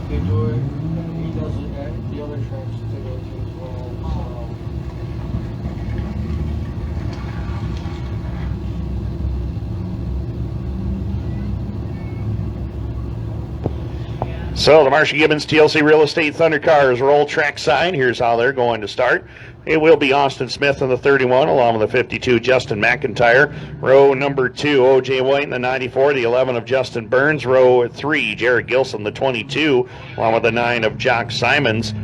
They do it, he does it at the other tracks they go to as well, So the Marcia Gibbons TLC Real Estate Thunder Cars roll track sign. Here's how they're going to start. It will be Austin Smith in the 31, along with the 52, Justin McIntyre. Row number 2, O.J. White in the 94, the 11 of Justin Burns. Row 3, Jared Gilson, the 22, along with the 9 of Jock Simons.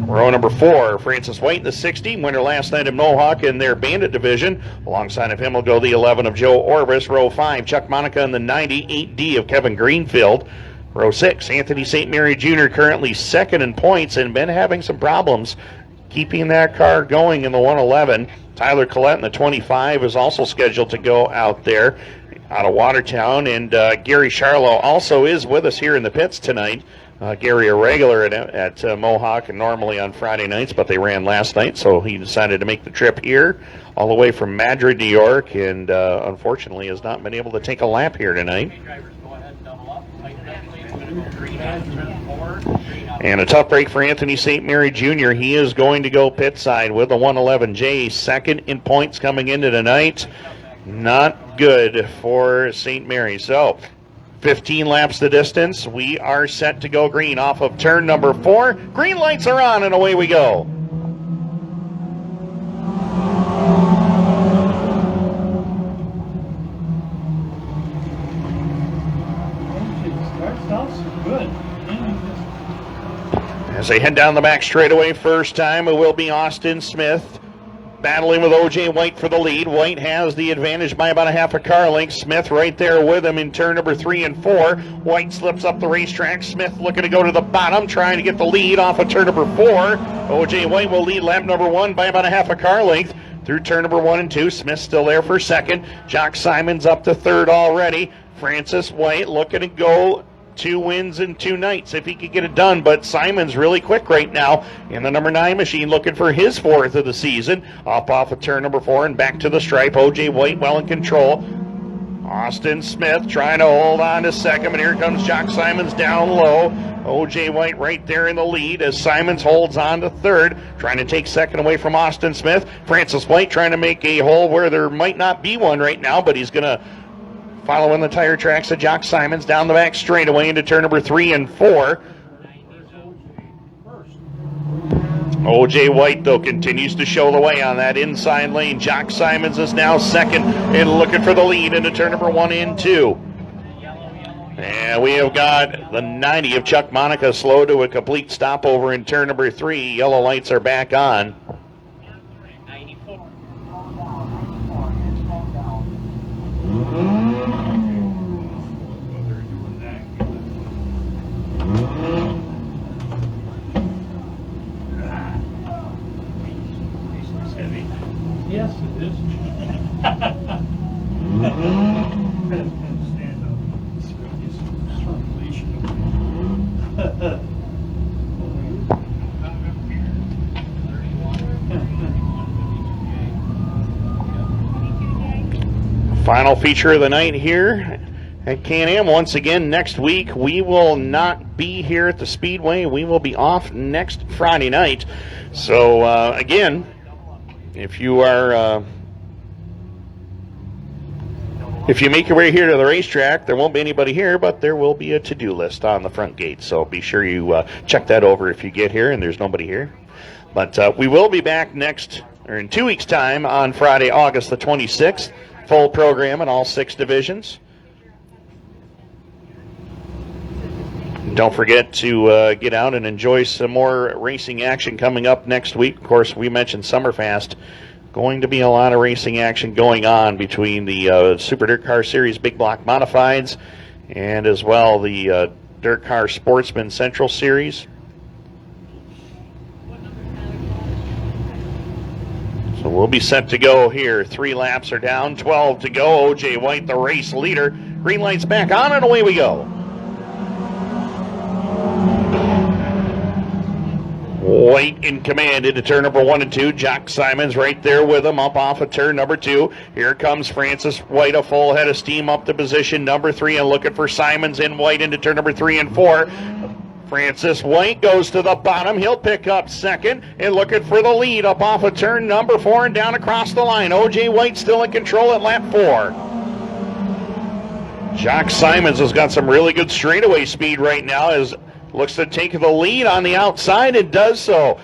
Row number 4, Francis White in the 60, winner last night of Mohawk in their Bandit division. Alongside of him will go the 11 of Joe Orbis. Row 5, Chuck Monica in the 90, 8D of Kevin Greenfield. Row 6, Anthony St. Mary Jr. currently second in points and been having some problems keeping that car going in the 111. Tyler Collette in the 25 is also scheduled to go out there out of Watertown. And Gary Charlo also is with us here in the pits tonight. Gary, a regular at Mohawk and normally on Friday nights, but they ran last night, so he decided to make the trip here all the way from Madrid, New York, and unfortunately has not been able to take a lap here tonight. And a tough break for Anthony St. Mary Jr. He is going to go pit side with the 111J. Second in points coming into tonight. Not good for St. Mary. So 15 laps the distance. We are set to go green off of turn number 4. Green lights are on and away we go. As they head down the back straightaway, first time it will be Austin Smith battling with O.J. White for the lead. White has the advantage by about a half a car length. Smith right there with him in turn number 3 and 4. White slips up the racetrack. Smith looking to go to the bottom, trying to get the lead off of turn number 4. O.J. White will lead lap number 1 by about a half a car length. Through turn number 1 and 2, Smith still there for second. Jock Simons up to third already. Francis White looking to go 2 wins in 2 nights if he could get it done, but Simon's really quick right now in the number 9 machine looking for his 4th of the season. Up off of turn number 4 and back to the stripe. O.J. White well in control. Austin Smith trying to hold on to second, but here comes Jock Simons down low. O.J. White right there in the lead as Simons holds on to third, trying to take second away from Austin Smith. Francis White trying to make a hole where there might not be one right now, but he's going to following the tire tracks of Jock Simons down the back straightaway into turn number 3 and 4. O.J. White, though, continues to show the way on that inside lane. Jock Simons is now second and looking for the lead into turn number 1 and 2. And we have got the 90 of Chuck Monica slow to a complete stopover in turn number 3. Yellow lights are back on. Yes, it is. Final feature of the night here at Can-Am. Once again, next week we will not be here at the Speedway. We will be off next Friday night. So, again, if you are, if you make your way here to the racetrack, there won't be anybody here, but there will be a to-do list on the front gate. So be sure you check that over if you get here and there's nobody here. But we will be back in 2 weeks' time on Friday, August the 26th. Full program in all 6 divisions. Don't forget to get out and enjoy some more racing action coming up next week. Of course, we mentioned Summerfast. Going to be a lot of racing action going on between the Super Dirt Car Series Big Block Modifieds and as well the Dirt Car Sportsman Central Series. So we'll be set to go here. 3 laps are down, 12 to go. O.J. White, the race leader. Green lights back on, and away we go. White in command into turn number 1 and 2. Jock Simons right there with him up off of turn number 2. Here comes Francis White, a full head of steam up to position number 3 and looking for Simons in White into turn number 3 and 4. Francis White goes to the bottom. He'll pick up second and looking for the lead up off of turn number 4 and down across the line. O.J. White still in control at lap 4. Jock Simons has got some really good straightaway speed right now as looks to take the lead on the outside and does so.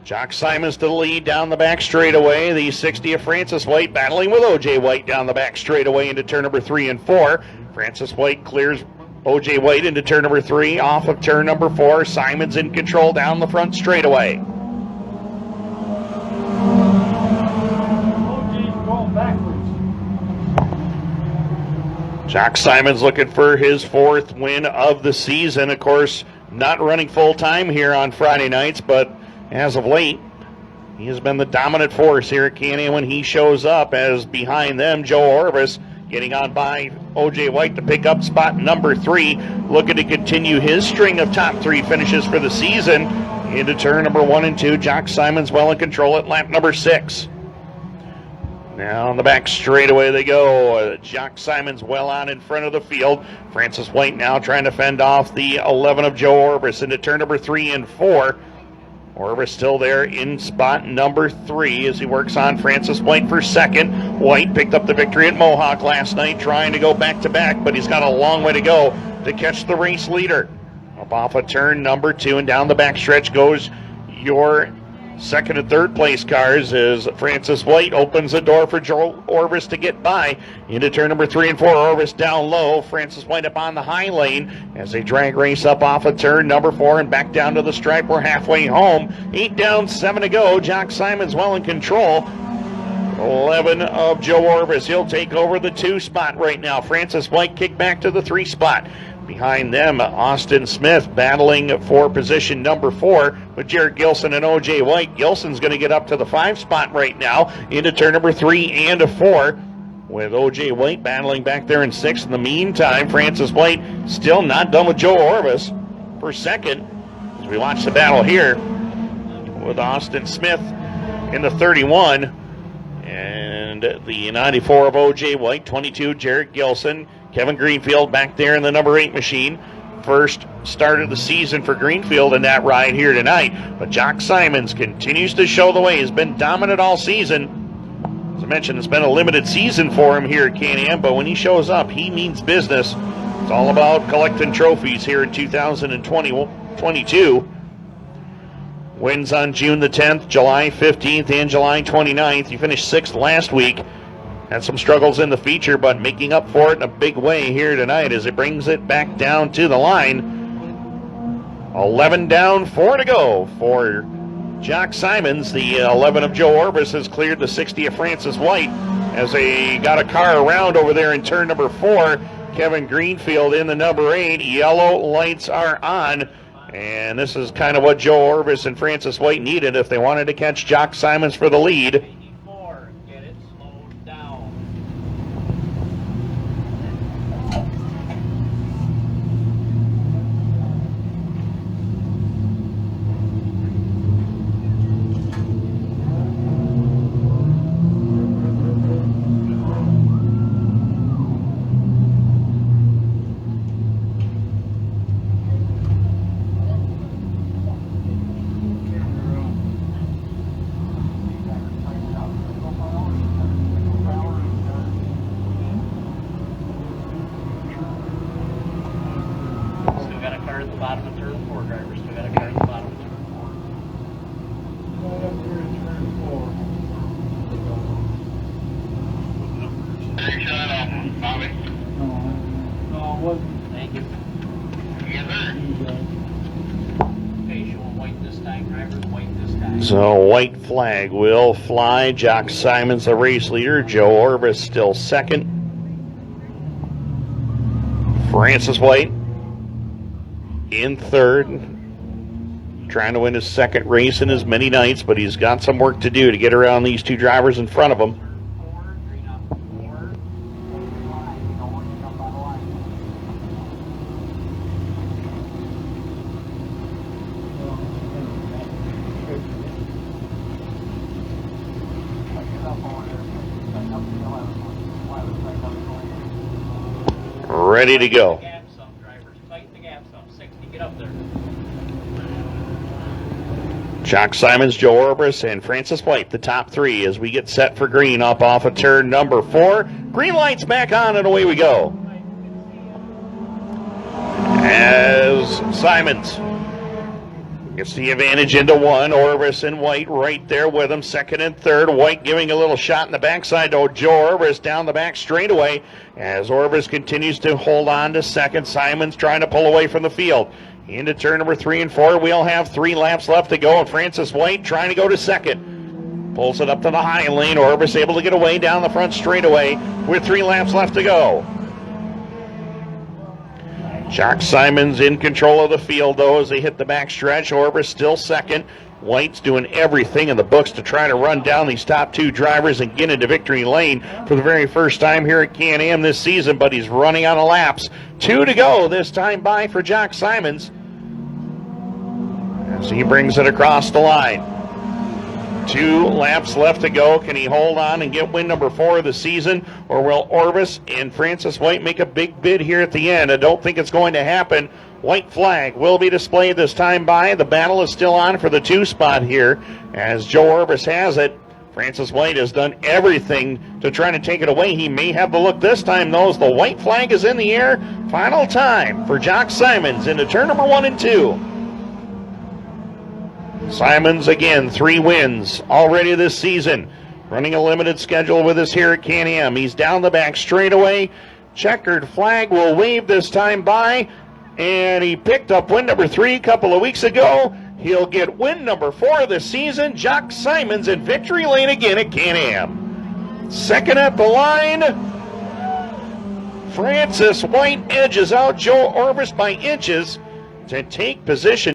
Jock Simons to the lead down the back straightaway. The 60 of Francis White battling with O.J. White down the back straightaway into turn number 3 and 4. Francis White clears O.J. White into turn number 3 off of turn number 4. Simons in control down the front straightaway. OJ's going backwards. Jock Simons looking for his 4th win of the season. Of course, not running full time here on Friday nights, but as of late, he has been the dominant force here at Can-Am when he shows up, as behind them, Joe Orvis getting on by O.J. White to pick up spot number 3, looking to continue his string of top 3 finishes for the season into turn number 1 and 2. Jock Simons well in control at lap number 6. Now on the back straightaway they go. Jock Simons well on in front of the field. Francis White now trying to fend off the 11 of Joe Orvis into turn number 3 and 4. Orvis still there in spot number 3 as he works on Francis White for second. White picked up the victory at Mohawk last night, trying to go back-to-back, but he's got a long way to go to catch the race leader. Up off of turn number 2 and down the backstretch goes your second and third place cars as Francis White opens the door for Joe Orvis to get by into turn number 3 and 4. Orvis down low. Francis White up on the high lane as they drag race up off of turn number 4 and back down to the stripe. We're halfway home. 8 down, 7 to go. Jock Simons well in control. 11 of Joe Orvis. He'll take over the 2 spot right now. Francis White kicked back to the 3 spot. Behind them, Austin Smith battling for position number 4 with Jared Gilson and O.J. White. Gilson's going to get up to the 5 spot right now into turn number 3 and a 4 with O.J. White battling back there in 6th. In the meantime, Francis White still not done with Joe Orvis for second as we watch the battle here with Austin Smith in the 31 and the 94 of O.J. White, 22 Jared Gilson. Kevin Greenfield back there in the number 8 machine. First start of the season for Greenfield in that ride here tonight. But Jock Simons continues to show the way. He's been dominant all season. As I mentioned, it's been a limited season for him here at Can-Am, but when he shows up, he means business. It's all about collecting trophies here in 2022. Wins on June the 10th, July 15th, and July 29th. He finished 6th last week. Had some struggles in the feature, but making up for it in a big way here tonight as it brings it back down to the line. 11 down, 4 to go for Jock Simons. The 11 of Joe Orvis has cleared the 60 of Francis White as they got a car around over there in turn number 4. Kevin Greenfield in the number 8. Yellow lights are on. And this is kind of what Joe Orvis and Francis White needed if they wanted to catch Jock Simons for the lead. So white flag will fly. Jock Simons the race leader. Joe Orvis still second. Francis White in third. Trying to win his second race in as many nights, but he's got some work to do to get around these 2 drivers in front of him. Ready to go. Tighten the gap some, 60, get up there. Jock Simons, Joe Orbis, and Francis White, the top three, as we get set for green up off of turn number 4. Green lights back on, and away we go. As Simons gets the advantage into 1, Orbis and White right there with him, second and third. White giving a little shot in the backside to Joe Orbis down the back straightaway as Orbis continues to hold on to second. Simons trying to pull away from the field. Into turn number 3 and 4. We'll have 3 laps left to go, and Francis White trying to go to second. Pulls it up to the high lane. Orbis able to get away down the front straightaway with 3 laps left to go. Jock Simons in control of the field, though, as they hit the back stretch. Orbis still second. White's doing everything in the books to try to run down these top 2 drivers and get into victory lane for the very first time here at Can-Am this season, but he's running out of laps. 2 to go this time by for Jock Simons as he brings it across the line. 2 laps left to go. Can he hold on and get win number 4 of the season, or will Orbis and Francis White make a big bid here at the end? I don't think it's going to happen. White flag will be displayed this time by. The battle is still on for the 2 spot here as Joe Orbis has it. Francis White has done everything to try to take it away. He may have the look this time, though, as the white flag is in the air. Final time for Jock Simons into turn number 1 and 2. Simons again, 3 wins already this season. Running a limited schedule with us here at Can-Am. He's down the back straightaway. Checkered flag will wave this time by. And he picked up win number 3 a couple of weeks ago. He'll get win number 4 of the season. Jock Simons in victory lane again at Can-Am. Second at the line. Francis White edges out Joe Orbis by inches to take position.